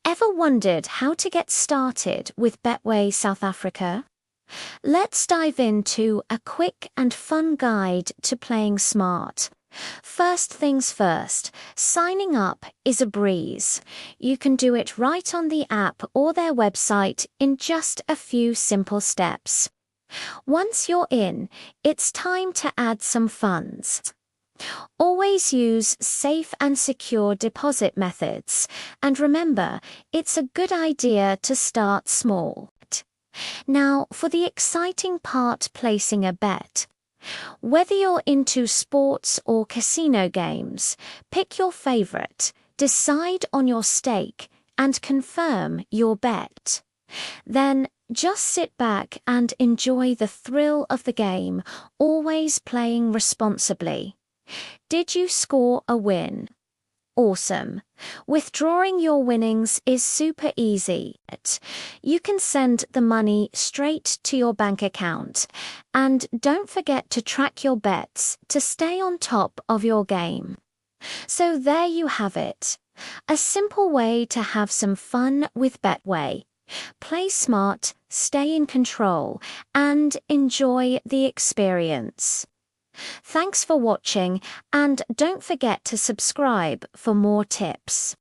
Ever wondered how to get started with Betway South Africa? Let's dive into a quick and fun guide to playing smart. First things first, signing up is a breeze. You can do it right on the app or their website in just a few simple steps. Once you're in, it's time to add some funds. Always use safe and secure deposit methods, and remember, it's a good idea to start small. Now, for the exciting part, placing a bet. Whether you're into sports or casino games, pick your favorite, decide on your stake, and confirm your bet. Then, just sit back and enjoy the thrill of the game, always playing responsibly. Did you score a win? Awesome. Withdrawing your winnings is super easy. You can send the money straight to your bank account. And don't forget to track your bets to stay on top of your game. So there you have it. A simple way to have some fun with Betway. Play smart, stay in control, and enjoy the experience. Thanks for watching, and don't forget to subscribe for more tips.